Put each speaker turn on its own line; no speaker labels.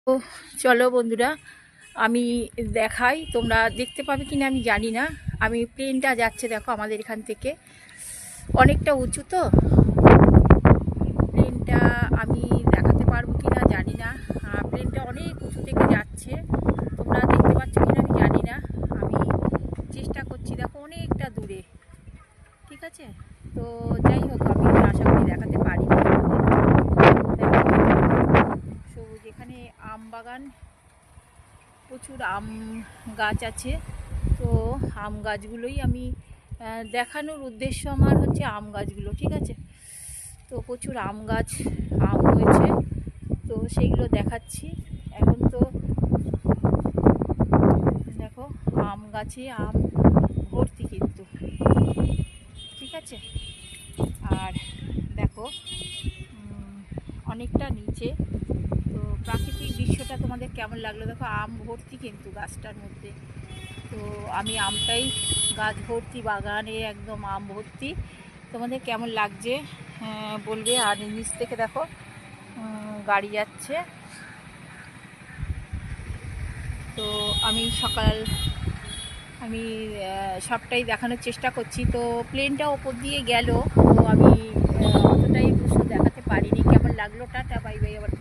তো চলো বন্ধুরা, আমি দেখাই, তোমরা দেখতে পাবে কিনা আমি জানি না। আমি প্লেনটা যাচ্ছে, দেখো আমাদের এখান থেকে অনেকটা উঁচু, তো প্লেনটা আমি দেখাতে পারবো কিনা জানি না। প্লেনটা অনেক উঁচু থেকে যাচ্ছে, তোমরা দেখতে পাচ্ছ কিনা আমি জানি না। আমি চেষ্টা করছি, দেখো অনেকটা দূরে, ঠিক আছে। তো যাই হোক, আমি আশা করি দেখাতে পারি। সবুজ, এখানে আম বাগান, প্রচুর আম গাছ আছে। তো আম গাছগুলোই আমি দেখানোর উদ্দেশ্য আমার হচ্ছে আম গাছগুলো, ঠিক আছে। তো প্রচুর আম গাছ, আম হয়েছে, তো সেইগুলো দেখাচ্ছি। এখন তো দেখো আম গাছে আম ভর্তি কিন্তু, ঠিক আছে। আর দেখো অনেকটা নিচে, তো প্রাকৃতিক দৃশ্যটা তোমাদের কেমন লাগলো? দেখো আম ভর্তি কিন্তু গাছটার মধ্যে। তো আমি আমটাই, গাছ ভর্তি, বাগানে একদম আম ভর্তি। তোমাদের কেমন লাগছে বলবে। আর নিচ থেকে দেখো গাড়ি যাচ্ছে। তো আমি আমি সবটাই দেখানোর চেষ্টা করছি। তো প্লেনটা ওপর দিয়ে গেল, তো আমি অতটাই বুঝতে দেখাতে পারিনি। কেমন লাগলো? টাটা, বাই বাই, আবার